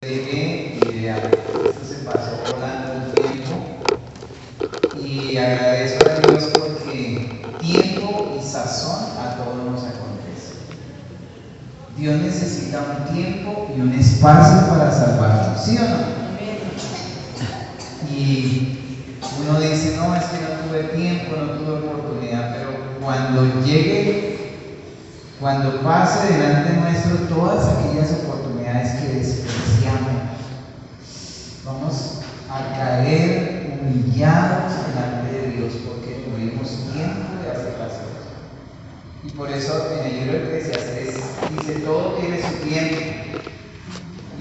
Llegué y ya, esto se pasó volando el tiempo y agradezco a Dios porque tiempo y sazón a todos nos acontece. Dios necesita un tiempo y un espacio para salvarnos, ¿sí o no? Y uno dice, no, es que no tuve tiempo, no tuve oportunidad, pero cuando llegue, cuando pase delante nuestro todas aquellas oportunidades que despreciamos, vamos a caer humillados delante de Dios porque tuvimos tiempo de hacer las cosas. Y por eso en el libro de Eclesiastés dice, todo tiene su tiempo.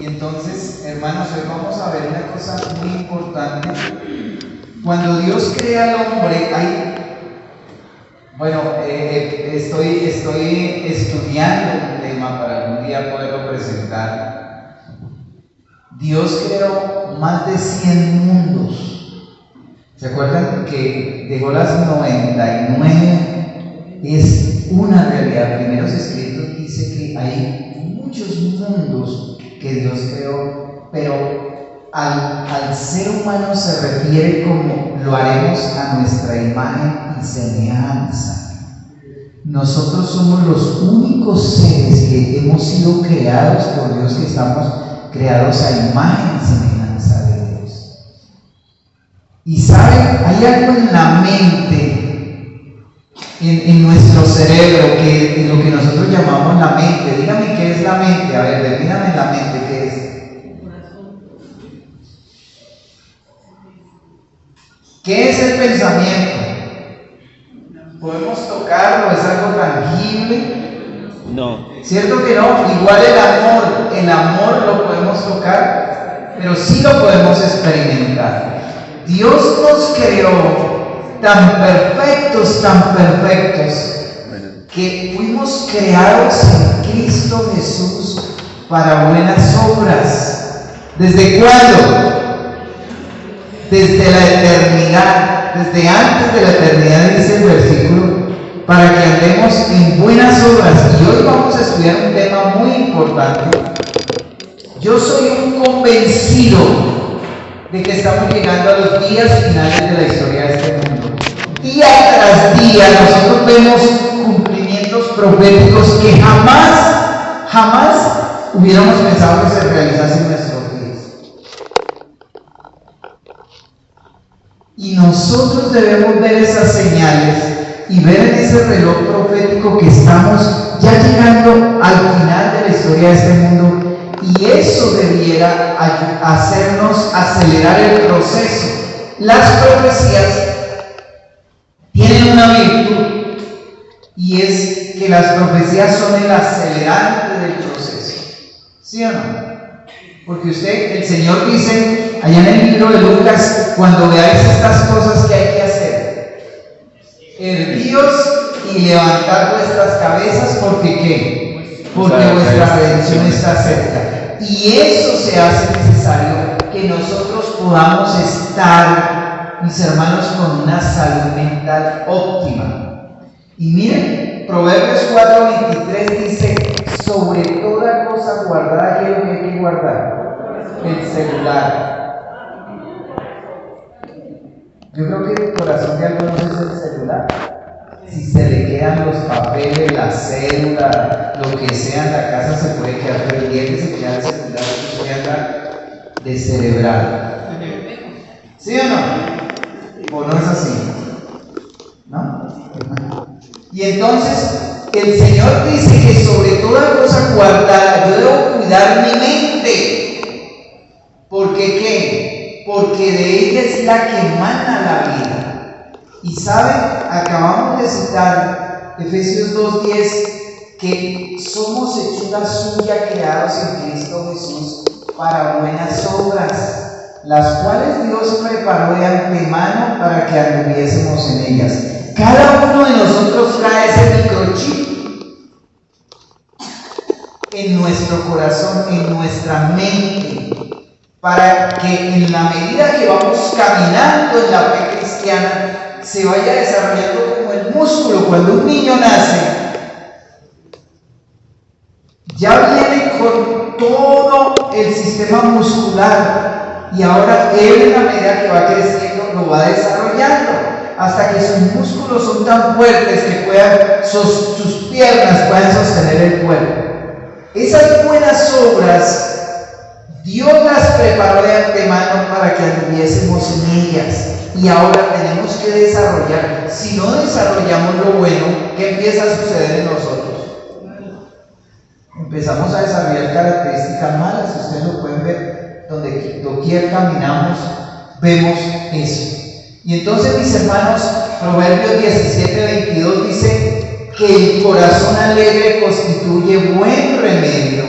Y entonces, hermanos, hoy vamos a ver una cosa muy importante. Cuando Dios crea al hombre, estoy estudiando un tema para algún día poderlo presentar. Dios creó más de 100 mundos. ¿Se acuerdan que dejó las 99? Es una realidad. Primeros escritos dice que hay muchos mundos que Dios creó, pero al ser humano se refiere como lo haremos a nuestra imagen y semejanza. Nosotros somos los únicos seres que hemos sido creados por Dios, que estamos creados a imagen y semejanza de Dios. Y saben, hay algo en la mente, en nuestro cerebro, que lo que nosotros llamamos la mente. Dígame qué es la mente. A ver, defíname la mente, ¿qué es? ¿Qué es el pensamiento? ¿Podemos tocarlo? ¿Es algo tangible? No. ¿Cierto que no? Igual el amor lo podemos tocar, pero sí lo podemos experimentar. Dios nos creó tan perfectos, que fuimos creados en Cristo Jesús para buenas obras. ¿Desde cuándo? Desde la eternidad, desde antes de la eternidad, dice el versículo, para que andemos en buenas obras. Y hoy vamos a estudiar un tema muy importante. Yo soy un convencido de que estamos llegando a los días finales de la historia de este mundo. Día tras día nosotros vemos cumplimientos proféticos que jamás hubiéramos pensado que se realizasen en nuestros días. Y nosotros debemos ver esas señales y ver en ese reloj profético que estamos ya llegando al final de la historia de este mundo, y eso debiera hacernos acelerar el proceso. Las profecías tienen una virtud, y es que las profecías son el acelerante del proceso. ¿Sí o no? Porque el Señor dice allá en el libro de Lucas, cuando veáis estas cosas que hay que hacer, erguíos y levantad vuestras cabezas, porque ¿qué? Porque vuestra redención está cerca. Y eso se hace necesario, que nosotros podamos estar, mis hermanos, con una salud mental óptima. Y miren, Proverbios 4:23 dice, sobre toda cosa guardar aquello que hay que guardar. El celular. Yo creo que el corazón de algunos es el celular. Si se le quedan los papeles, la cédula, lo que sea en la casa, se puede quedar pendiente, se queda el celular, se puede andar descerebrado. ¿Sí o no? ¿O no es así? ¿No? Y entonces el Señor dice que sobre toda cosa guardada, yo debo cuidar mi mente. ¿Por qué qué? Porque de ella es la que emana la vida. Y saben, acabamos de citar Efesios 2:10, que somos hechura suya, creados en Cristo Jesús para buenas obras, las cuales Dios preparó de antemano para que anduviésemos en ellas. Cada uno de nosotros trae ese microchip en nuestro corazón, en nuestra mente, para que en la medida que vamos caminando en la fe cristiana se vaya desarrollando como el músculo. Cuando un niño nace, ya viene con todo el sistema muscular y ahora él, en la medida que va creciendo, lo va desarrollando hasta que sus músculos son tan fuertes que sus piernas puedan sostener el cuerpo. Esas buenas obras Dios las preparó de antemano para que anduviésemos en ellas, y ahora tenemos que desarrollar. Si no desarrollamos lo bueno, ¿qué empieza a suceder en nosotros? Empezamos a desarrollar características malas. Ustedes lo pueden ver, donde doquier caminamos, vemos eso. Y entonces, mis hermanos, Proverbios 17:22 dice que el corazón alegre constituye buen remedio,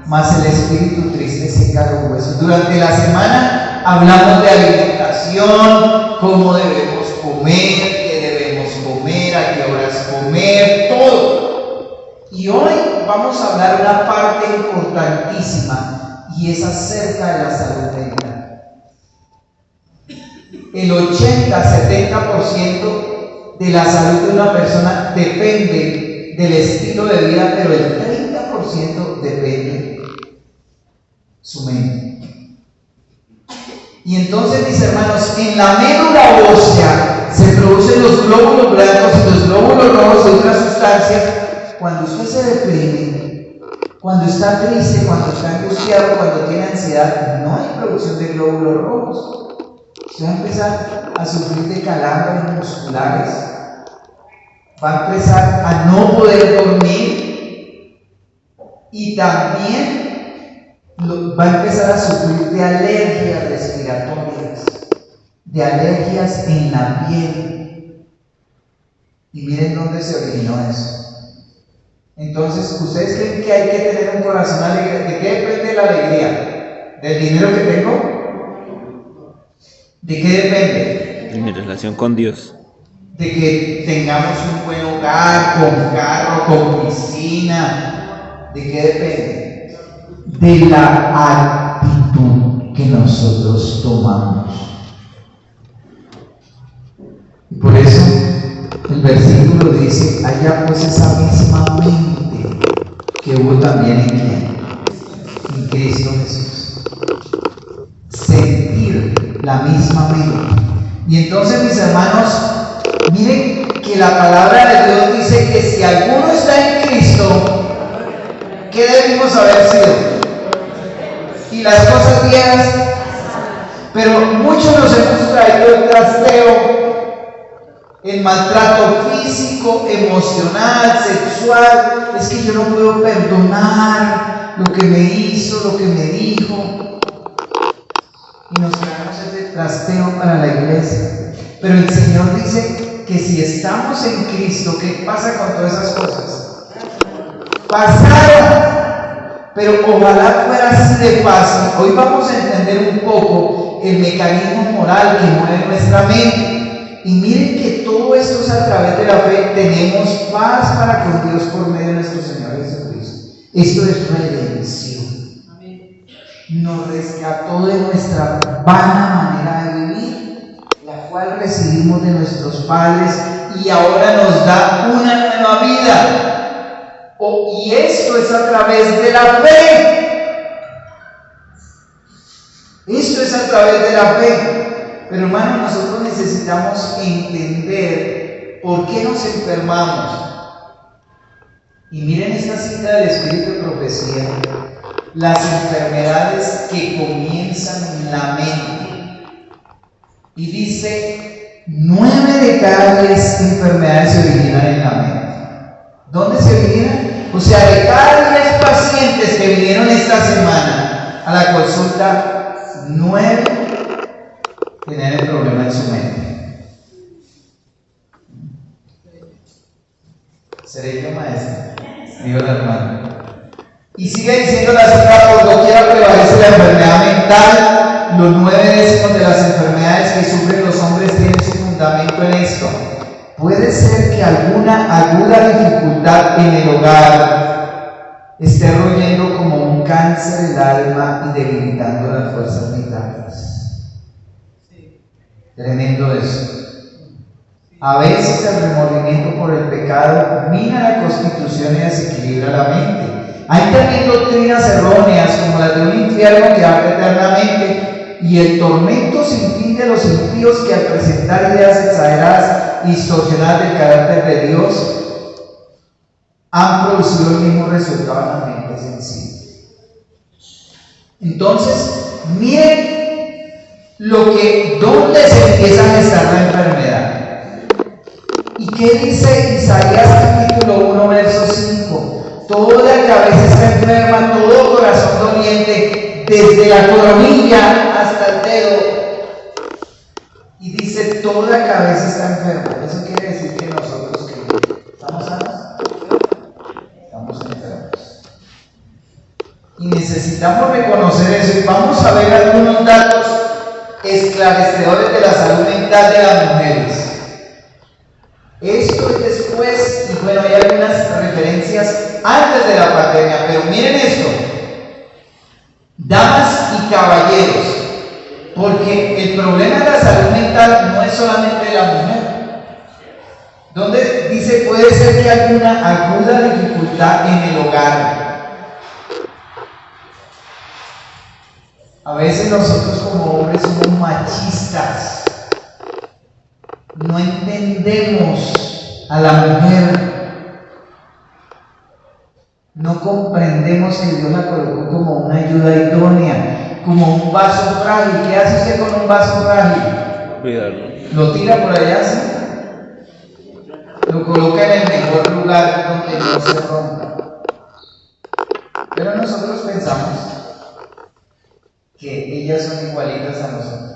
mas el espíritu triste seca los huesos. Durante la semana hablamos de alimentación, cómo debemos comer, qué debemos comer, a qué horas comer, todo. Y hoy vamos a hablar de una parte importantísima, y es acerca de la salud mental. El 80-70% de la salud de una persona depende del estilo de vida, pero el 30% depende su mente. Y entonces, mis hermanos, en la médula ósea se producen los glóbulos blancos y los glóbulos rojos de otras sustancias. Cuando usted se deprime, cuando está triste, cuando está angustiado, cuando tiene ansiedad, no hay producción de glóbulos rojos. Usted va a empezar a sufrir de calambres musculares, va a empezar a no poder dormir, y también va a empezar a sufrir de alergias respiratorias, de alergias en la piel. Y miren dónde se originó eso. Entonces, ¿ustedes creen que hay que tener un corazón alegre? ¿De qué depende la alegría? ¿Del dinero que tengo? ¿De qué depende? De mi relación con Dios. De que tengamos un buen hogar, con carro, con piscina. ¿De qué depende? De la actitud que nosotros tomamos. Y por eso el versículo dice: haya pues esa misma mente que hubo también en ¿quién? En Cristo Jesús. Sentir la misma mente. Y entonces, mis hermanos, miren que la palabra de Dios dice que si alguno está en Cristo, ¿qué debimos haber sido? Y las cosas viejas, pero muchos nos hemos traído el trasteo, el maltrato físico, emocional, sexual. Es que yo no puedo perdonar lo que me hizo, lo que me dijo. Y nos traemos ese trasteo para la iglesia. Pero el Señor dice que si estamos en Cristo, ¿qué pasa con todas esas cosas? Pasaron, pero ojalá fuera así de fácil. Hoy vamos a entender un poco el mecanismo moral que mueve nuestra mente. Y miren que todo esto es a través de la fe. Tenemos paz para con Dios por medio de nuestro Señor Jesucristo. Esto es redención. Nos rescató de nuestra vana manera de vivir, la cual recibimos de nuestros padres, y ahora nos da una nueva vida. Y esto es a través de la fe. Esto es a través de la fe. Pero hermanos, nosotros necesitamos entender por qué nos enfermamos. Y miren esta cita del Espíritu de Profecía: las enfermedades que comienzan en la mente. Y dice: 9 de cada 10 enfermedades se originan en la mente. ¿Dónde se originan? O sea, de cada 10 pacientes que vinieron esta semana a la consulta, 9 tenían el problema en su mente. ¿Seré yo maestra? Digo la hermana. Y sigue diciendo la cita: por doquiera prevalece la enfermedad mental. Los 9 décimos de las enfermedades que sufren los hombres tienen su fundamento en esto. Puede ser que alguna aguda dificultad en el hogar esté royendo como un cáncer el alma y debilitando las fuerzas vitales. Tremendo eso. A veces el remordimiento por el pecado mina la constitución y desequilibra la mente. Hay también doctrinas erróneas como las de un infierno que arde eternamente y el tormento sin fin de los impíos que al presentar ideas exageradas y distorsionadas del carácter de Dios han producido el mismo resultado en las mentes sensibles. Entonces, miren dónde se empieza a gestar la enfermedad. ¿Y qué dice Isaías capítulo 1, verso 5? Toda cabeza está enferma, todo corazón doliente, desde la coronilla hasta el dedo. Y dice, toda cabeza está enferma. Eso quiere decir que nosotros estamos sanos, estamos enfermos. Y necesitamos reconocer eso. Y vamos a ver algunos datos esclarecedores de la salud mental de las mujeres. Esto es después, y bueno, hay algunas referencias antes de la pandemia, pero miren esto, damas y caballeros, porque el problema de la salud mental no es solamente de la mujer. Donde dice, puede ser que haya una aguda dificultad en el hogar. A veces nosotros como hombres somos machistas. No entendemos a la mujer, no comprendemos que Dios la colocó como una ayuda idónea, como un vaso frágil. ¿Qué hace usted con un vaso frágil? Cuidarlo. ¿Lo tira por allá? ¿Sí? Lo coloca en el mejor lugar donde no se rompa. Pero nosotros pensamos que ellas son igualitas a nosotros.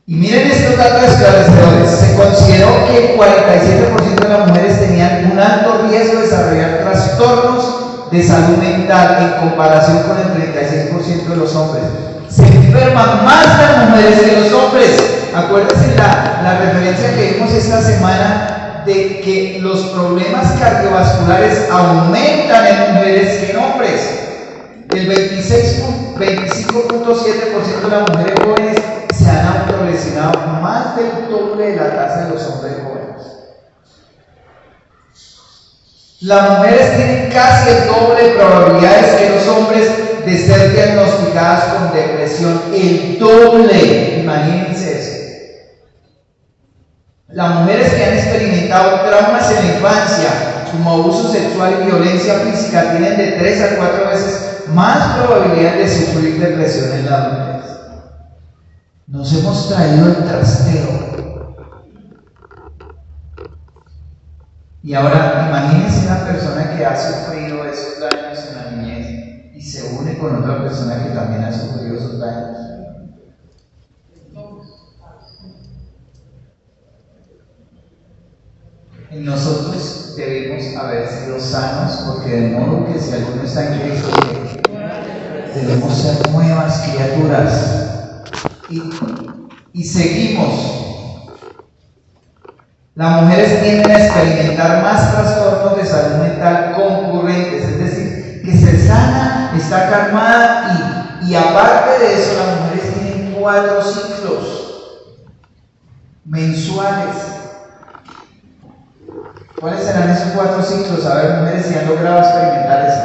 Y miren estos datos esclarecedores. Se consideró que el 47% de las mujeres tenían un alto riesgo de desarrollar trastornos de salud mental en comparación con el 36% de los hombres. Se enferman más las mujeres que los hombres. Acuérdense la referencia que vimos esta semana de que los problemas cardiovasculares aumentan en mujeres que en hombres. El 25.7% de las mujeres jóvenes se han autolesionado, más del doble de la tasa de los hombres jóvenes. Las mujeres tienen casi el doble de probabilidades que los hombres de ser diagnosticadas con depresión, el doble, imagínense eso. Las mujeres que han experimentado traumas en la infancia, como abuso sexual y violencia física, tienen de 3 a 4 veces más probabilidad de sufrir depresión en las mujeres. Nos hemos traído el trasteo. Y ahora imagínense una persona que ha sufrido esos daños en la niñez y se une con otra persona que también ha sufrido esos daños. Y nosotros debemos haber sido sanos, porque de modo que si alguno está en Cristo, debemos ser nuevas criaturas. Y seguimos. Las mujeres tienden a experimentar más trastornos de salud mental concurrentes, es decir, que se sana, está calmada y aparte de eso, las mujeres tienen 4 ciclos mensuales. ¿Cuáles serán esos 4 ciclos? A ver, mujeres, si han logrado experimentar eso.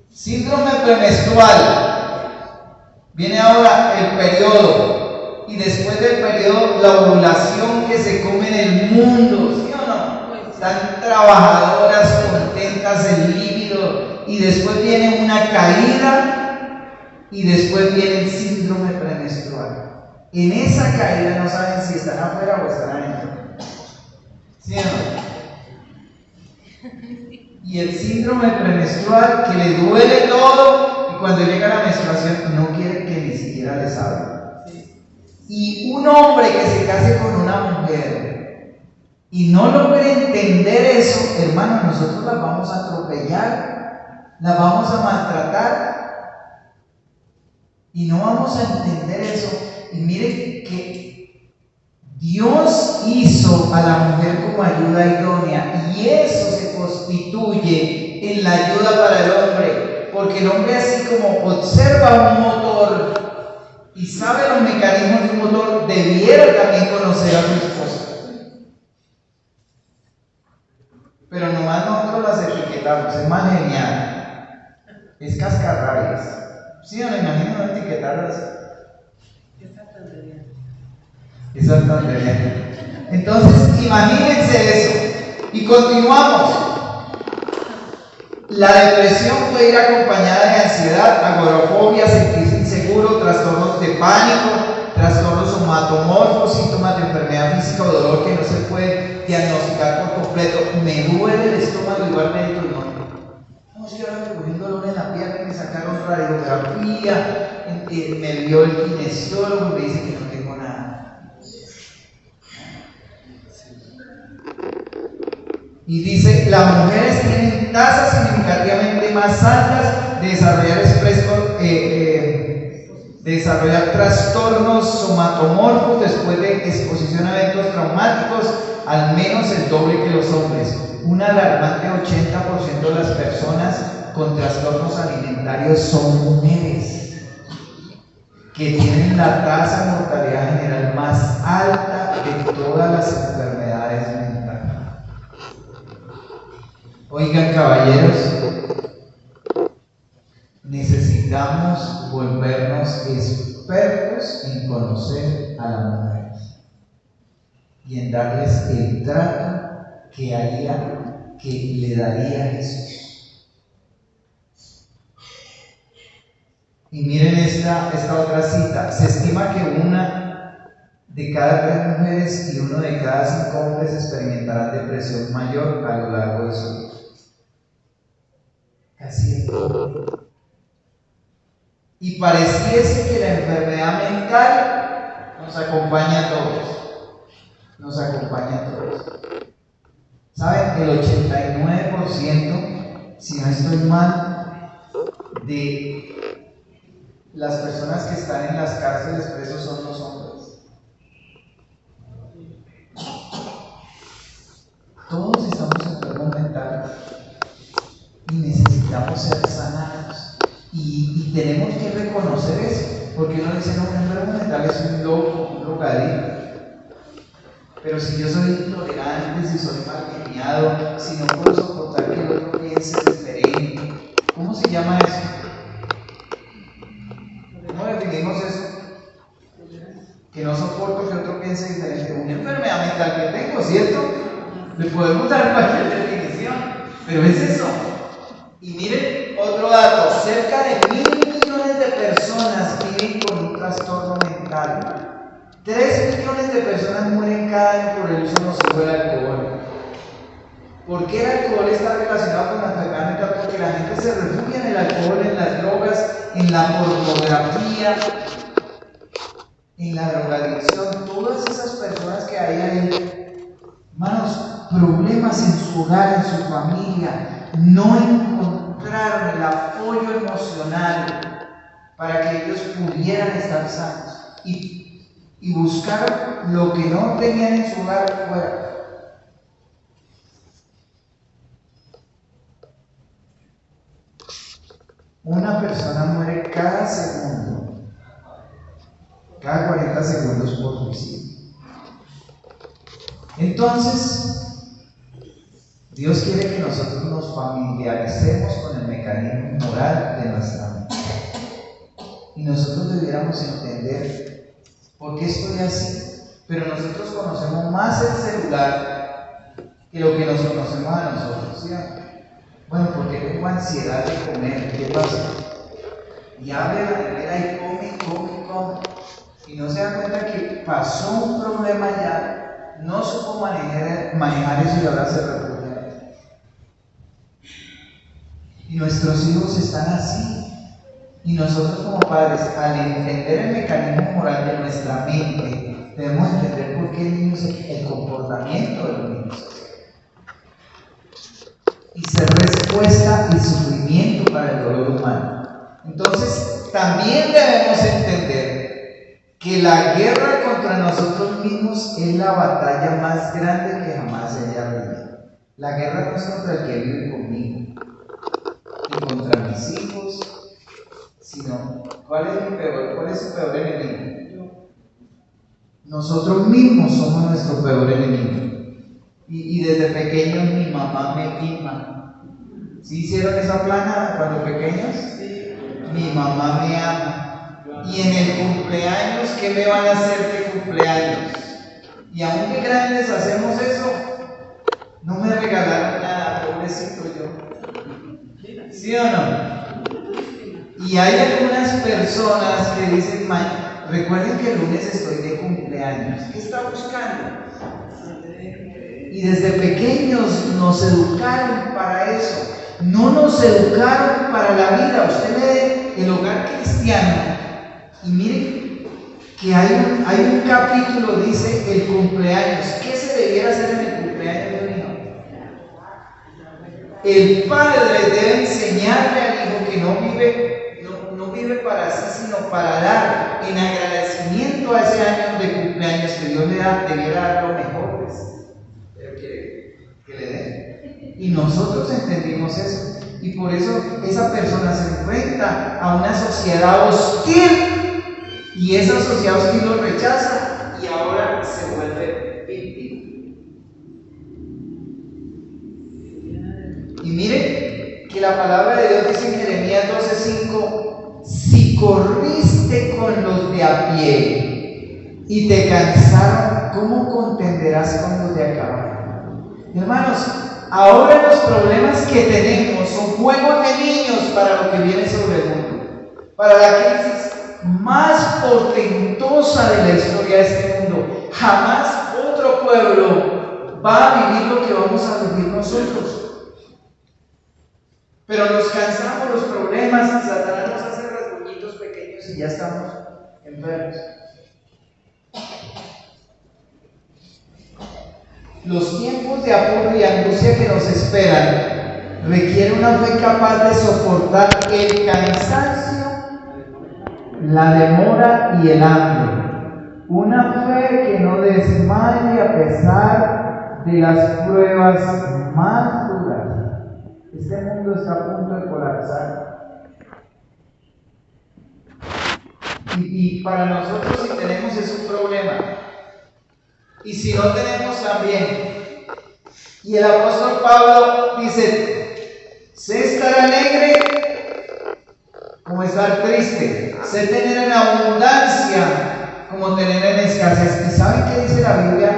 Síndrome premenstrual. Viene ahora el periodo. Y después del periodo, la ovulación que se come en el mundo. ¿Sí o no? Están trabajadoras, contentas, el líbido. Y después viene una caída. Y después viene el síndrome premenstrual. En esa caída no saben si están afuera o están adentro. ¿Sí o no? Y el síndrome premenstrual, que le duele todo y cuando llega la menstruación no quiere que ni siquiera les hable. Y un hombre que se case con una mujer y no logre entender eso, hermano, nosotros las vamos a atropellar, las vamos a maltratar y no vamos a entender eso. Y miren que Dios hizo a la mujer como ayuda idónea y eso se constituye en la ayuda para el hombre, porque el hombre, así como observa un motor y sabe los mecanismos de un motor, debiera también conocer a su esposa. pero nomás nosotros las etiquetamos, es más genial, es cascarrabias. ¿Sí o no? Imagino etiquetarlas. Es santanderiana. Entonces, imagínense eso. Y continuamos. La depresión puede ir acompañada de ansiedad, agorafobia, sentirse inseguro, trastornos de pánico, trastornos somatomorfos, síntomas de enfermedad física o dolor que no se puede diagnosticar por completo. Me duele el estómago, igual médico, no, si ahora me cogí un dolor en la pierna, me sacaron radiografía, me vio el kinesiólogo y me dice que no tengo nada. Y dice, las mujeres tienen tasas significativamente más altas de desarrollar trastornos somatomorfos después de exposición a eventos traumáticos, al menos el doble que los hombres. Un alarmante 80% de las personas con trastornos alimentarios son mujeres, que tienen la tasa de mortalidad general más alta de todas las enfermedades mentales. Oigan, caballeros, necesitamos volvernos expertos en conocer a las mujeres y en darles el trato que le daría a Jesús. Y miren esta otra cita. Se estima que 1 de cada 3 mujeres y 1 de cada 5 hombres experimentarán depresión mayor a lo largo de su vida. Casi el doble. Y pareciese que la enfermedad mental nos acompaña a todos. Nos acompaña a todos. ¿Saben? El 89%, si no estoy mal, de las personas que están en las cárceles presos son los hombres. Todos estamos enfermos mentales y necesitamos ser sanados. Y tenemos que reconocer eso, porque uno dice, no, un enfermo mental es un loco, un drogadicto. Pero si yo soy intolerante, si soy mal geniado, si no puedo soportar que el otro piense diferente, ¿cómo se llama eso? ¿Cómo definimos eso? Que no soporto que otro piense diferente. Una enfermedad mental que tengo, ¿cierto? Le podemos dar cualquier definición, pero es eso. Y miren otro dato, cerca de 1.000 millones de personas viven con un trastorno mental. 3 millones de personas mueren cada año por el uso nocivo del alcohol. ¿Por qué el alcohol está relacionado con la enfermedad mental? Porque la gente se refugia en el alcohol, en las drogas, en la pornografía, en la drogadicción. Todas esas personas que hay ahí, hermanos, problemas en su hogar, en su familia, no encontraron el apoyo emocional para que ellos pudieran estar sanos y buscar lo que no tenían en su hogar fuera. Una persona muere cada segundo, cada 40 segundos por suicidio. Entonces, Dios quiere que nosotros nos familiaricemos con el mecanismo moral de nuestra mente. Y nosotros debiéramos entender por qué estoy así. Pero nosotros conocemos más el celular que lo que nos conocemos a nosotros, ¿sí? Bueno, porque tengo ansiedad de comer, ¿qué pasa? Y abre la nevera y come. Y no se da cuenta que pasó un problema ya, no supo manejar eso y ahora se refugia. Y nuestros hijos están así. Y nosotros como padres, al entender el mecanismo moral de nuestra mente, debemos entender por qué el comportamiento de los niños y ser respuesta y sufrimiento para el dolor humano. Entonces, también debemos entender que la guerra contra nosotros mismos es la batalla más grande que jamás haya vivido. La guerra no es contra el que vive conmigo, ni contra mis hijos, sino ¿cuál es su peor enemigo? Nosotros mismos somos nuestro peor enemigo. Y desde pequeños mi mamá me mima. ¿Sí hicieron esa plana cuando pequeños? Sí. Mi mamá me ama. Y en el cumpleaños, ¿qué me van a hacer de cumpleaños? Y aún de grandes hacemos eso. No me regalaron nada, pobrecito yo. ¿Sí o no? Y hay algunas personas que dicen, recuerden que el lunes estoy de cumpleaños. ¿Qué está buscando? Y desde pequeños nos educaron para eso. No nos educaron para la vida. Usted lee el hogar cristiano y miren que hay un capítulo, dice el cumpleaños. ¿Qué se debiera hacer en el cumpleaños de un hijo? El padre debe enseñarle al hijo que no vive para sí, sino para dar en agradecimiento a ese año de cumpleaños que Dios le da, debiera dar lo mejor, pero que le dé. Y nosotros entendimos eso, y por eso esa persona se enfrenta a una sociedad hostil, y esa sociedad hostil lo rechaza, y ahora se vuelve víctima. Y miren que la palabra de Dios dice en Jeremías 12:5: si corriste con los de a pie y te cansaron, ¿cómo contenderás con los de a caballo? Hermanos, ahora los problemas que tenemos son juegos de niños para lo que viene sobre el mundo, para la crisis más portentosa de la historia de este mundo. Jamás otro pueblo va a vivir lo que vamos a vivir nosotros. Pero nos cansamos los problemas, Satanás nos hace rasguñitos pequeños y ya estamos enfermos. Los tiempos de apuro y angustia que nos esperan requieren una fe capaz de soportar el cansancio, la demora y el hambre. Una fe que no desmaye a pesar de las pruebas más duras. Este mundo está a punto de colapsar. Y para nosotros, si tenemos, es un problema. Y si no tenemos, también. Y el apóstol Pablo dice: sé estar alegre como estar triste, sé tener en abundancia como tener en escasez. ¿Y saben qué dice la Biblia?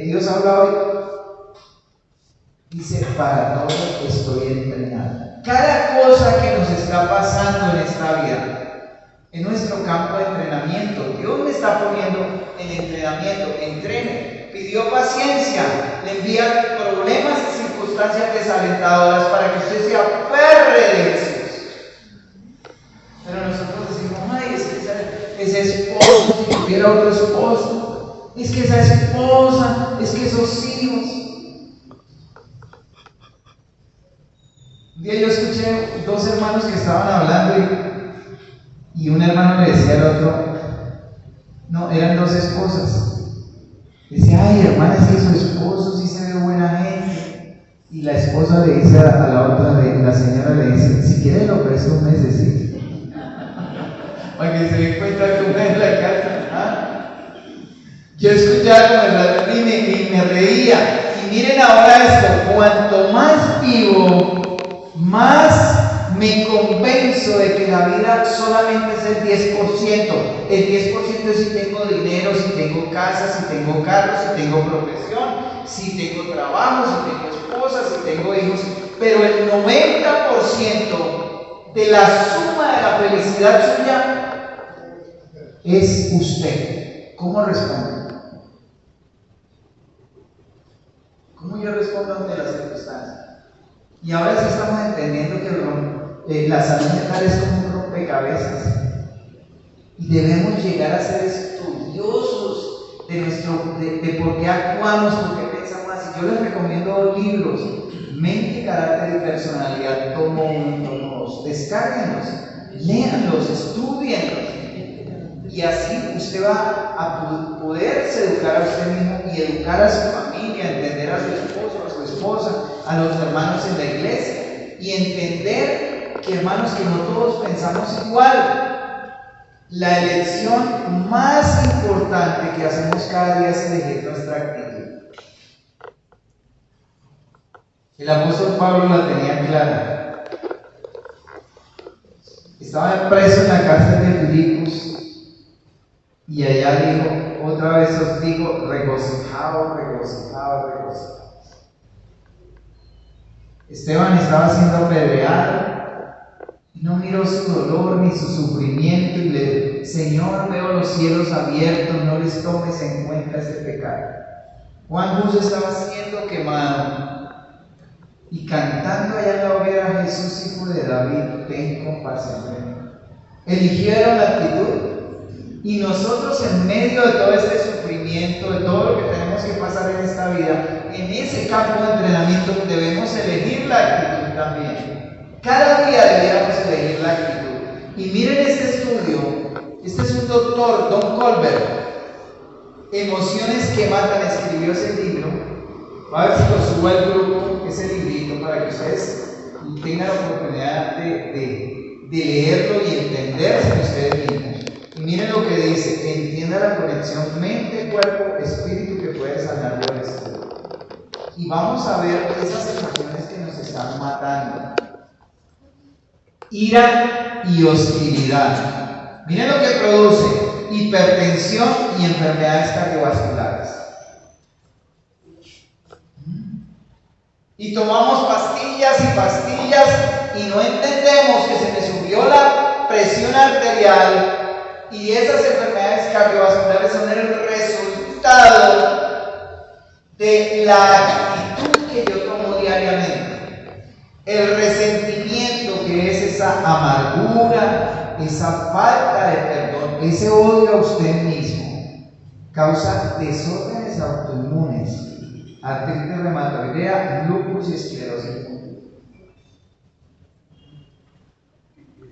Dios habla hoy. Dice: para todo estoy entrenado. Cada cosa que nos está pasando en esta vida, en nuestro campo de entrenamiento, Dios me está poniendo en entrenamiento. Entrene. Pidió paciencia, le envía problemas y circunstancias desalentadoras para que usted se aferre de Jesús. Pero nosotros decimos: ay, es que ese esposo, si tuviera otro esposo, es que esa esposa, es que esos hijos. Un día yo escuché dos hermanos que estaban hablando y un hermano le decía al otro, no, eran dos esposas. Decía: ay, hermana, es que su esposo sí se ve buena gente. Y la esposa le dice a la otra, la señora le dice: si quiere lo presto un mesecito. Para que se dé cuenta que una en la casa. ¿Ah? Yo escuchaba, ¿verdad? Y me reía. Y miren ahora esto: cuanto más vivo, más me convenzo de que la vida solamente es el 10%. El 10% es si tengo dinero, si tengo casa, si tengo carro, si tengo profesión, si tengo trabajo, si tengo esposa, si tengo hijos. Pero el 90% de la suma de la felicidad suya es usted. ¿Cómo responde? ¿Cómo yo respondo ante las circunstancias? Y ahora sí estamos entendiendo que la salud mental es como un rompecabezas. Y debemos llegar a ser estudiosos de por qué actuamos, por qué pensamos así. Yo les recomiendo dos libros: Mente, Carácter y Personalidad, tomo 1 y tomo 2. Descárguenlos, léanlos, estudienlos. Y así usted va a poderse educar a usted mismo y educar a su familia, entender a su esposo, a su esposa, a los hermanos en la iglesia, y entender que, hermanos, que no todos pensamos igual. La elección más importante que hacemos cada día es elegir nuestra actitud. El apóstol Pablo la tenía clara. Estaba preso en la cárcel de Filipos y allá dijo, otra vez os digo, regocijaos, regocijaos, regocijaos. Esteban estaba siendo apedreado y no miró su dolor ni su sufrimiento y le dijo, Señor, veo los cielos abiertos, no les tomes en cuenta este pecado. Juan Bus estaba siendo quemado y cantando allá en la hoguera, Jesús, hijo de David, ten compasión de mí. Eligieron la actitud. Y nosotros, en medio de todo este sufrimiento, de todo lo que tenemos que pasar en esta vida, en ese campo de entrenamiento debemos elegir la actitud también. Cada día deberíamos elegir la actitud. Y miren este estudio. Este es un doctor, Don Colbert. Emociones que matan, escribió ese libro. Va a ver si lo subo al grupo, ese librito, para que ustedes tengan la oportunidad de leerlo y entenderse ustedes mismos. Y miren lo que dice, entienda la conexión mente, cuerpo, espíritu que puede sanar del estudio. Y vamos a ver esas emociones que nos están matando. Ira y hostilidad. Miren lo que produce, hipertensión y enfermedades cardiovasculares. Y tomamos pastillas y pastillas y no entendemos que se me subió la presión arterial. Y esas enfermedades cardiovasculares son el resultado de la actitud que yo tomo diariamente. El resentimiento, que es esa amargura, esa falta de perdón, ese odio a usted mismo, causa desórdenes autoinmunes, artritis reumatoidea, lupus y esclerosis.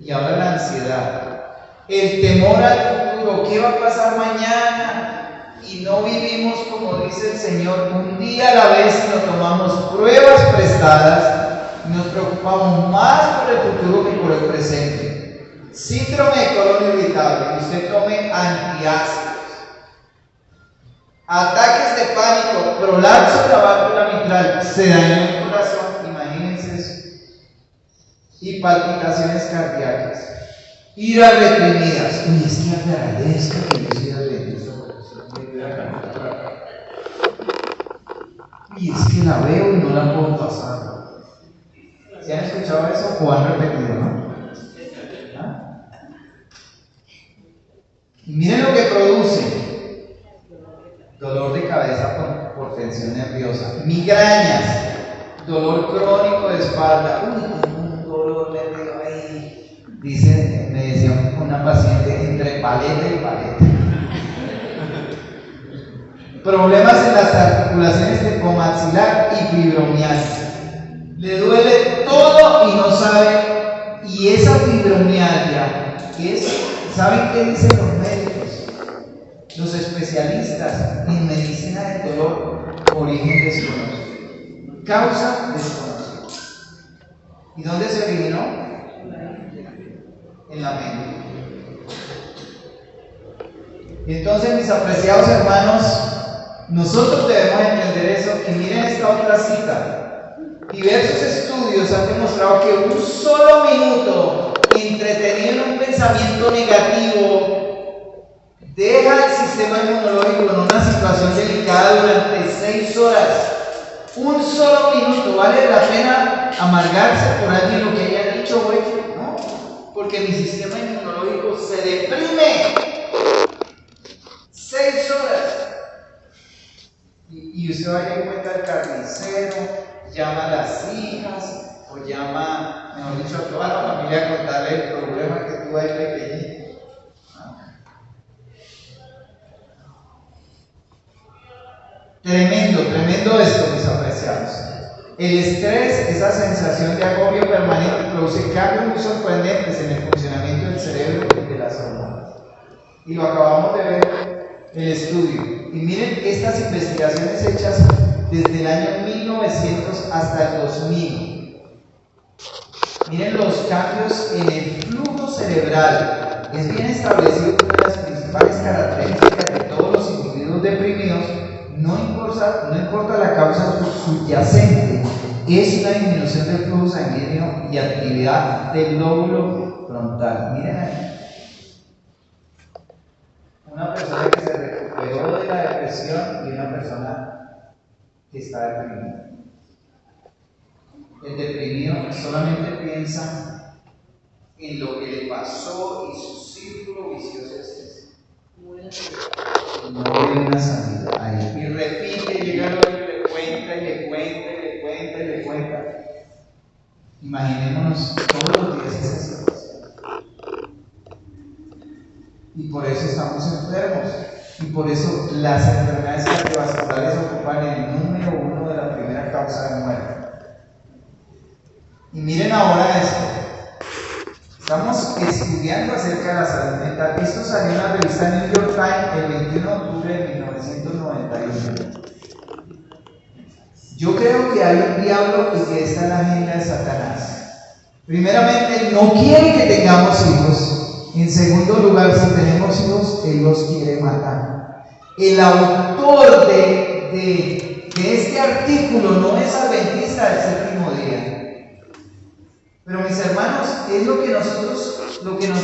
Y ahora la ansiedad. El temor al futuro, ¿qué va a pasar mañana? Y no vivimos como dice el Señor, un día a la vez, nos tomamos pruebas prestadas y nos preocupamos más por el futuro que por el presente. Síndrome de colon irritable, que usted tome antiácidos. Ataques de pánico, prolapso de la válvula mitral, se dañó el corazón, imagínense eso. Y palpitaciones cardíacas. Iras reprimidas. Uy, es que agradezco que yo soy adventista. Y es que la veo y no la puedo pasar. ¿Se han escuchado eso o han repetido, no? ¿Ah? Y miren lo que produce. Dolor de cabeza por tensión nerviosa. Migrañas. Dolor crónico de espalda. Uy, un dolor nervioso ahí. Dice, me decía una paciente, entre paleta y paleta. Problemas en las articulaciones tempomaxilar y fibromialgia. Le duele todo y no sabe. Y esa fibromialgia, ¿saben qué dicen los médicos? Los especialistas en medicina del dolor, origen desconocido. Causa desconocida. ¿Y dónde se originó? En la mente. Entonces, mis apreciados hermanos, nosotros debemos entender eso. Y miren esta otra cita. Diversos estudios han demostrado que un solo minuto entretenido en un pensamiento negativo deja el sistema inmunológico en una situación delicada durante 6 horas. Un solo minuto, ¿vale la pena amargarse por alguien lo que haya dicho hoy? Porque mi sistema inmunológico se deprime. 6 horas. Y usted va a encuentra al carnicero, llama a las hijas, o llama, mejor dicho, a toda la familia a contarle el problema que tuvo ahí pequeñito. Tremendo esto, mis apreciados. El estrés, esa sensación de agobio permanente, produce cambios muy sorprendentes en el funcionamiento del cerebro y de las hormonas. Y lo acabamos de ver en el estudio. Y miren estas investigaciones hechas desde el año 1900 hasta el 2000. Miren los cambios en el flujo cerebral. Es bien establecido que una de las principales características de todos los individuos deprimidos, no importa la causa subyacente, es una disminución del flujo sanguíneo y actividad del lóbulo frontal. Miren ahí. Una persona que se recuperó de la depresión y una persona que está deprimida. El deprimido solamente piensa en lo que le pasó y su círculo vicioso es ese. No hay una salida ahí. Y repite, llega el otro y le cuenta, y le cuenta, y le cuenta, y le cuenta. Imaginémonos todos los días esa situación. Y por eso estamos enfermos. Y por eso las enfermedades cardiovasculares ocupan el número 1 de la primera causa de muerte. Y miren ahora esto. Estamos estudiando acerca de la salud mental. Esto salió en la revista New York Times el 21 de octubre de 1991. Yo creo que hay un diablo y que esta es la agenda de Satanás. Primeramente, no quiere que tengamos hijos. En segundo lugar, si tenemos hijos, Él los quiere matar. El autor de este artículo no es adventista del séptimo día. Pero mis hermanos, es lo que nosotros hemos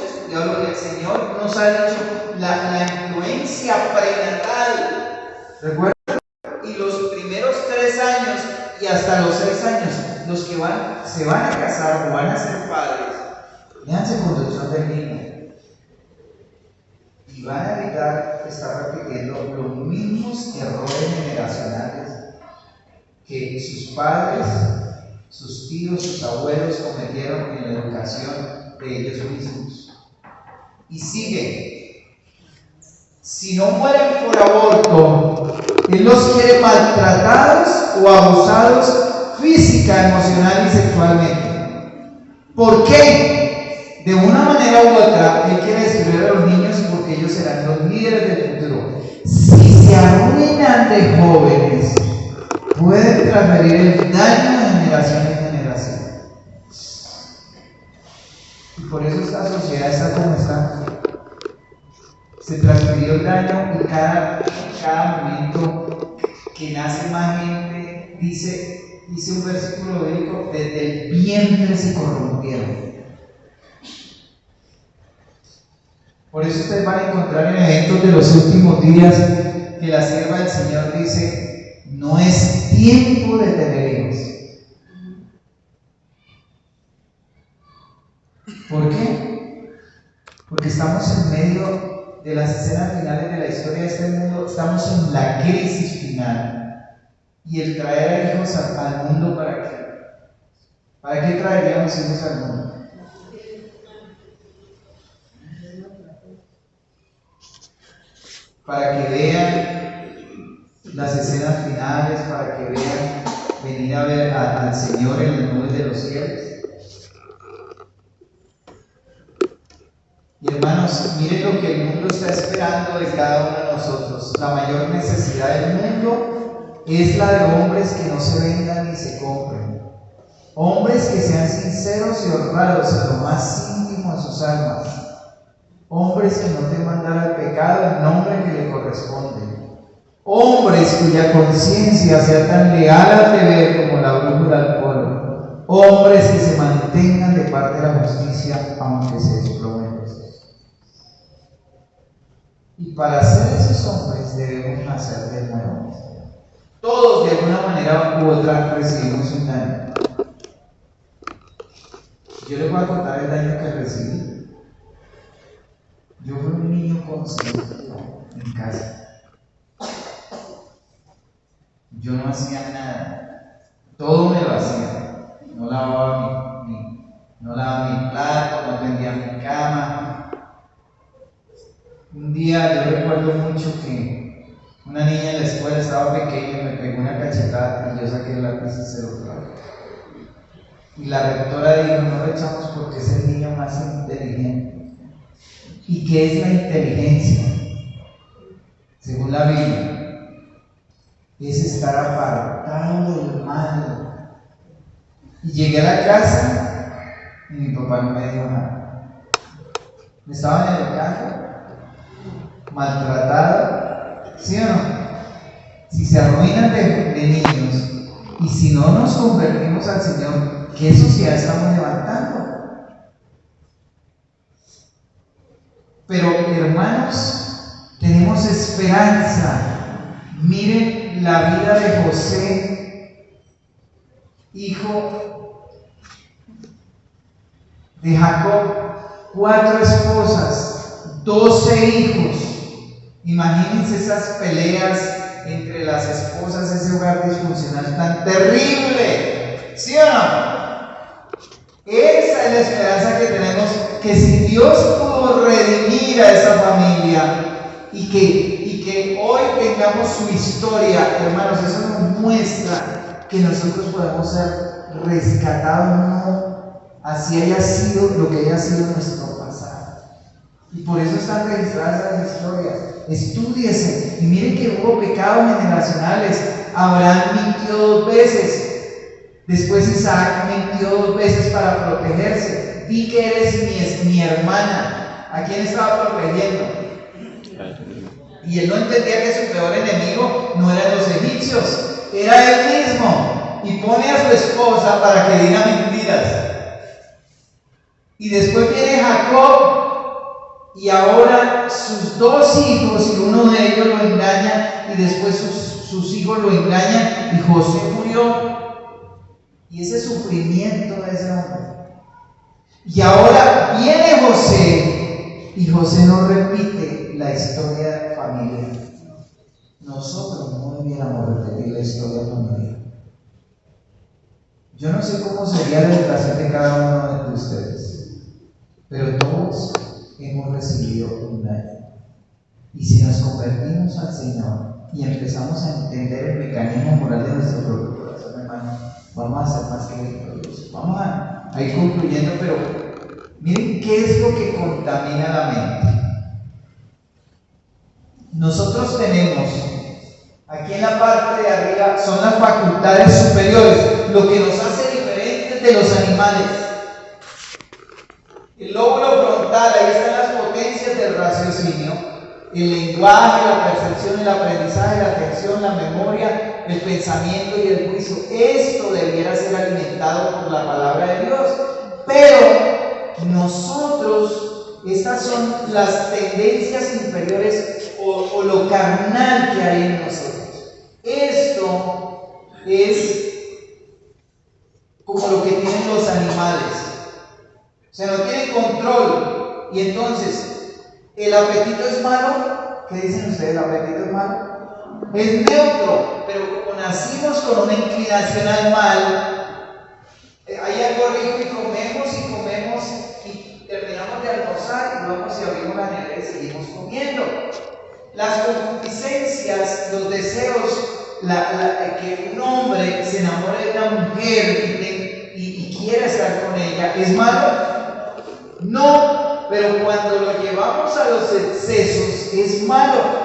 estudiado, lo que el Señor nos ha dicho, la influencia prenatal. ¿Recuerdan? Y los primeros 3 años y hasta los 6 años, los que se van a casar o van a ser padres, véanse conducción del niño. Y van a evitar estar repitiendo los mismos errores generacionales que sus padres, sus tíos, sus abuelos cometieron en la educación de ellos mismos. Y sigue. Si no mueren por aborto, Él los quiere maltratados o abusados física, emocional y sexualmente. ¿Por qué? De una manera u otra, Él quiere destruir a los niños porque ellos serán los líderes del futuro. Si se arruinan de jóvenes, pueden transferir el daño de generación en generación. Y por eso esta sociedad está como está. Se transfirió el daño y cada momento que nace más gente, dice un versículo bíblico, desde el vientre se corrompieron. Por eso ustedes van a encontrar en eventos de los últimos días que la sierva del Señor dice: no es tiempo de tener hijos. ¿Por qué? Porque estamos en medio de las escenas finales de la historia de este mundo, estamos en la crisis final. Y el traer a hijos al mundo, ¿para qué? ¿Para qué traeríamos hijos al mundo? Para que vean las escenas finales, para que vean venir a ver al Señor en las nubes de los cielos. Y hermanos, miren lo que el mundo está esperando de cada uno de nosotros. La mayor necesidad del mundo es la de hombres que no se vendan ni se compren. Hombres que sean sinceros y honrados en lo más íntimo de sus almas. Hombres que no teman dar al pecado el nombre que le corresponde. Hombres cuya conciencia sea tan leal al deber como la brújula al polo. Hombres que se mantengan de parte de la justicia aunque se desplomen. Y para ser esos hombres debemos nacer de nuevo. Todos de alguna manera u otra recibimos un daño. Yo les voy a contar el daño que recibí. Yo fui un niño consciente en casa. Yo no hacía nada. Todo me lo hacía. No lavaba mi plato, no tendía mi cama. Un día yo recuerdo mucho que una niña en la escuela estaba pequeña, me pegó una cachetada y yo saqué el lápiz y se lo clavé. Y la rectora dijo: no lo echamos porque es el niño más inteligente. ¿Y qué es la inteligencia? Según la Biblia, es estar apartado del mal. Y llegué a la casa y mi papá no me dijo nada. Me estaban educando, maltratado, ¿sí o no? Si se arruinan de niños, Y si no nos convertimos al Señor, ¿qué sociedad estamos levantando? Pero hermanos, tenemos esperanza. Miren la vida de José, hijo de Jacob, 4 esposas, 12 hijos. Imagínense esas peleas entre las esposas, ese hogar disfuncional tan terrible, ¿sí o no? Esa es la esperanza que tenemos, que si Dios pudo redimir a esa familia y que hoy tengamos su historia, hermanos, eso nos muestra que nosotros podemos ser rescatados, no así haya sido lo que haya sido nuestro pasado. Y por eso están registradas las historias. Estúdiese y miren que hubo pecados generacionales. Abraham mintió 2 veces. Después Isaac mintió 2 veces para protegerse. Di que eres mi hermana. ¿A quién estaba protegiendo? Y él no entendía que su peor enemigo no eran los egipcios, era él mismo. Y pone a su esposa para que diga mentiras. Y después viene Jacob. Y ahora sus 2 hijos, y uno de ellos lo engaña, y después sus hijos lo engañan, y José murió. Y ese sufrimiento de ese hombre. Y ahora viene José, y José no repite la historia de familia. Nosotros no debiéramos repetir la historia familiar. Yo no sé cómo sería la educación de cada uno de ustedes, pero todos hemos recibido un daño. Y si nos convertimos al Señor y empezamos a entender el mecanismo moral de nuestro propio corazón, hermano, vamos a ser más que victoriosos. Vamos a ir concluyendo, pero miren qué es lo que contamina la mente. Nosotros tenemos, aquí en la parte de arriba, son las facultades superiores, lo que nos hace diferentes de los animales. El lóbulo frontal, ahí están las potencias del raciocinio, el lenguaje, la percepción, el aprendizaje, la atención, la memoria, el pensamiento y el juicio. Esto debiera ser alimentado por la palabra de Dios. Pero nosotros, estas son las tendencias inferiores o lo carnal que hay en nosotros. Esto es como lo que tienen los animales. O sea, no tienen control. Y entonces, ¿el apetito es malo? ¿Qué dicen ustedes? ¿El apetito es malo? Es neutro, pero como nacimos con una inclinación al mal, hay algo rico y comemos y terminamos de almorzar y vamos y abrimos la nevera y seguimos comiendo. Las concupiscencias, los deseos, que un hombre se enamore de una mujer y quiera estar con ella, ¿es malo? No, pero cuando lo llevamos a los excesos es malo.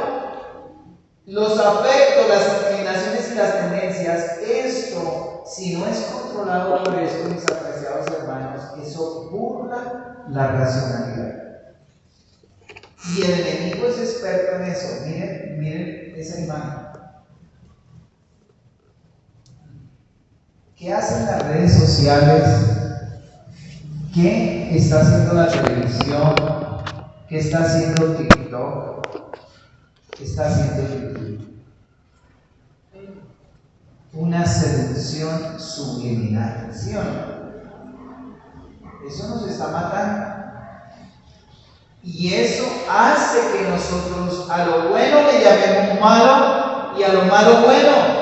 Los afectos, las inclinaciones y las tendencias, esto, si no es controlado por esto, mis apreciados hermanos, eso burla la racionalidad. Y el enemigo es experto en eso. Miren esa imagen. ¿Qué hacen las redes sociales? ¿Qué está haciendo la televisión? ¿Qué está haciendo TikTok? ¿Qué está haciendo YouTube? Una seducción subliminal, ¿sí o no? Eso nos está matando. Y eso hace que nosotros a lo bueno le llamemos malo y a lo malo bueno.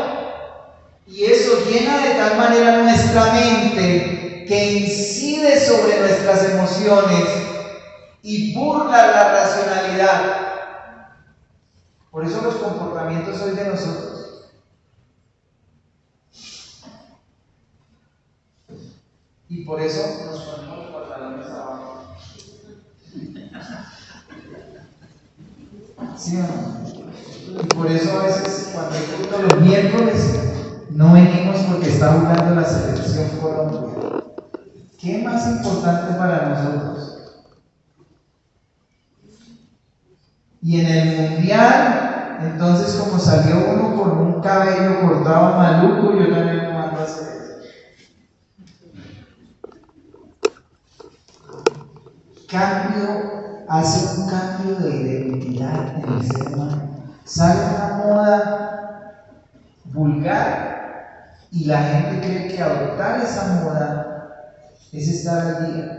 Y eso llena de tal manera nuestra mente que incide sobre nuestras emociones y burla la racionalidad. Por eso los comportamientos hoy de nosotros. Y por eso nos ponemos los pantalones abajo. ¿Sí o no? Y por eso a veces cuando hay culto los miércoles no venimos porque está jugando la selección Colombia. ¿Qué es más importante para nosotros? Y en el mundial, entonces como salió uno con un cabello cortado maluco, yo también me voy a a hacer eso. Hace un cambio de identidad en el ser humano. Sale una moda vulgar y la gente cree que adoptar esa moda es estar al día.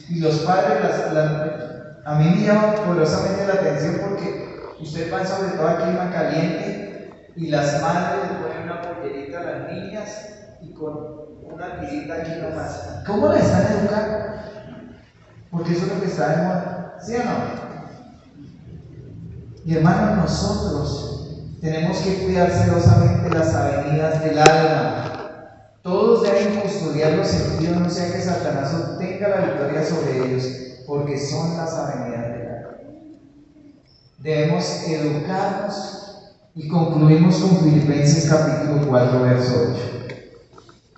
Y los padres, a mí me llama poderosamente la atención porque usted va sobre todo a clima caliente y las madres le ponen una pollerita a las niñas y con una tirita aquí nomás. ¿Cómo la están educando? Porque eso es lo que está de moda, ¿sí o no? Y hermanos, nosotros tenemos que cuidar celosamente las avenidas del alma. Todos deben custodiar los sentidos, no sea que Satanás obtenga la victoria sobre ellos, porque son las avenidas del alma. Debemos educarnos y concluimos con Filipenses capítulo 4, verso 8.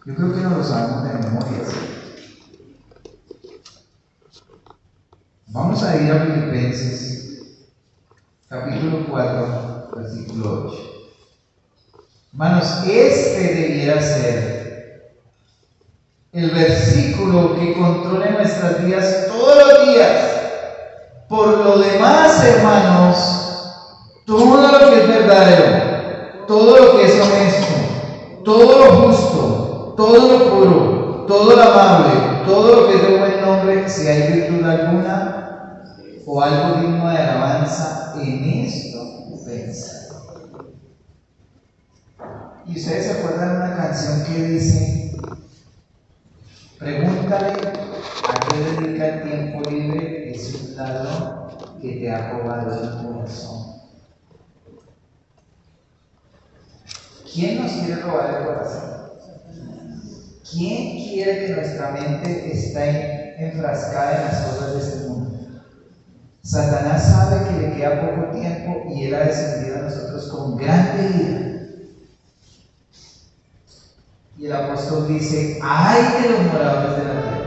Yo creo que no lo sabemos de memoria. Vamos a ir a Filipenses capítulo 4, versículo 8. Hermanos, este debiera ser el versículo que controle nuestras vidas todos los días. Por lo demás, hermanos, todo lo que es verdadero, todo lo que es honesto, todo lo justo, todo lo puro, todo lo amable, todo lo que es de buen nombre, si hay virtud alguna o algo digno de alabanza, en esto pensad. Y ustedes se acuerdan de una canción que dice: pregúntale a qué dedica el tiempo libre, es un ladrón que te ha robado el corazón. ¿Quién nos quiere robar el corazón? ¿Quién quiere que nuestra mente esté enfrascada en las cosas de este mundo? Satanás sabe que le queda poco tiempo y él ha descendido a nosotros con grande ira. Y el apóstol dice: ¡ay de los moradores de la tierra!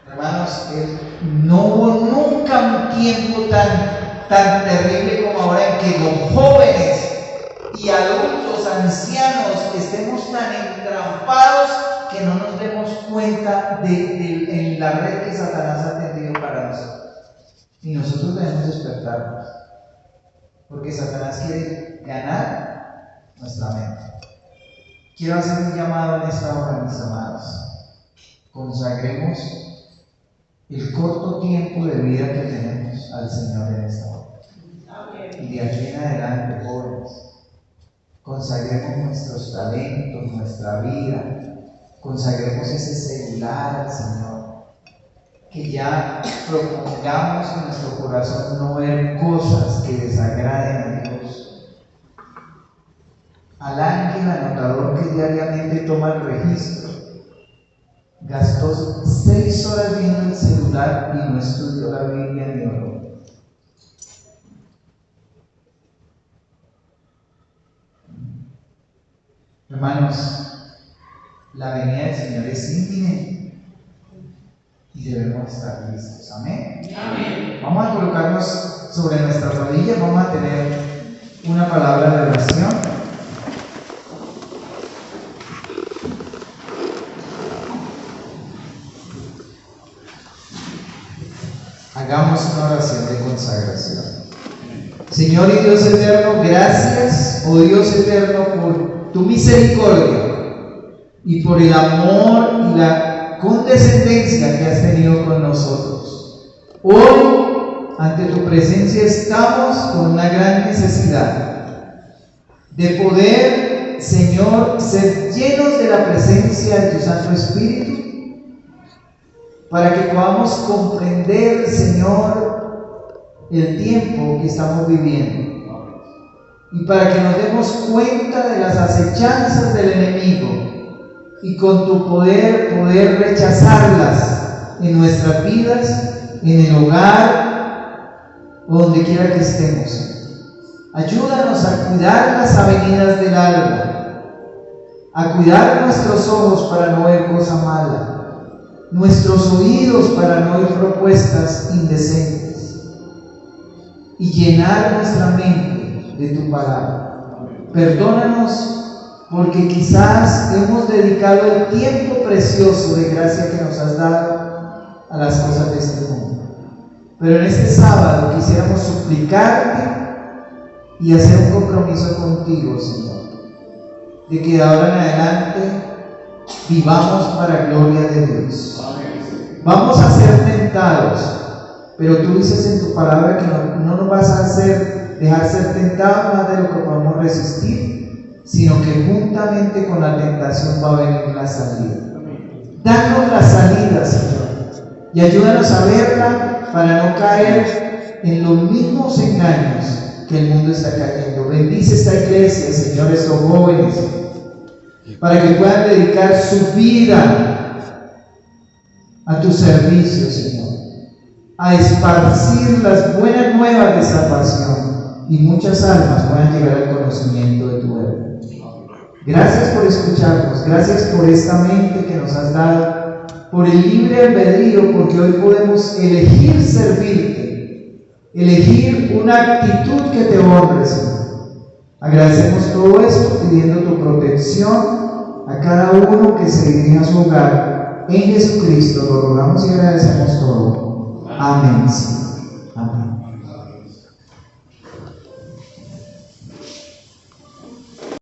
Hermanos, no hubo nunca un tiempo tan terrible como ahora en que los jóvenes y adultos, ancianos, estemos tan entrampados que no nos demos cuenta en la red que Satanás ha tendido para nosotros. Y nosotros debemos despertarnos, porque Satanás quiere ganar nuestra mente. Quiero hacer un llamado en esta hora, mis amados. Consagremos el corto tiempo de vida que tenemos al Señor en esta hora. Y de aquí en adelante, jóvenes, consagremos nuestros talentos, nuestra vida, consagremos ese celular al Señor. Que ya propongamos en nuestro corazón no ver cosas que desagraden a Dios. Al ángel anotador que diariamente toma el registro, gastó 6 horas viendo el celular y no estudió la Biblia ni oró. Hermanos, la venida del Señor es inminente y debemos estar listos. Amén. Amén. Vamos a colocarnos sobre nuestras rodillas, vamos a tener una palabra de oración. Hagamos una oración de consagración. Señor y Dios eterno, gracias, oh Dios eterno, por tu misericordia y por el amor y la condescendencia que has tenido con nosotros. Hoy, ante tu presencia, estamos con una gran necesidad de poder, Señor, ser llenos de la presencia de tu Santo Espíritu, para que podamos comprender, Señor, el tiempo que estamos viviendo, y para que nos demos cuenta de las acechanzas del enemigo, y con tu poder rechazarlas en nuestras vidas, en el hogar, o donde quiera que estemos. Ayúdanos a cuidar las avenidas del alma, a cuidar nuestros ojos para no ver cosa mala, nuestros oídos para no oír propuestas indecentes, y llenar nuestra mente de tu palabra. Perdónanos porque quizás hemos dedicado el tiempo precioso de gracia que nos has dado a las cosas de este mundo. Pero en este sábado quisiéramos suplicarte y hacer un compromiso contigo, Señor, de que de ahora en adelante vivamos para gloria de Dios. Vamos a ser tentados, pero tú dices en tu palabra que no nos vas a dejar ser tentados más de lo que podemos resistir, sino que juntamente con la tentación va a venir la salida. Danos la salida, Señor, y ayúdanos a verla para no caer en los mismos engaños que el mundo está cayendo. Bendice esta iglesia, Señor, estos jóvenes, para que puedan dedicar su vida a tu servicio, Señor, a esparcir las buenas nuevas de salvación y muchas almas puedan llegar al conocimiento de tu verdad. Gracias por escucharnos, gracias por esta mente que nos has dado, por el libre albedrío, porque hoy podemos elegir servirte, elegir una actitud que te honre, Señor. Agradecemos todo esto pidiendo tu protección a cada uno que se dirija a su hogar. En Jesucristo lo rogamos y agradecemos todo. Amén.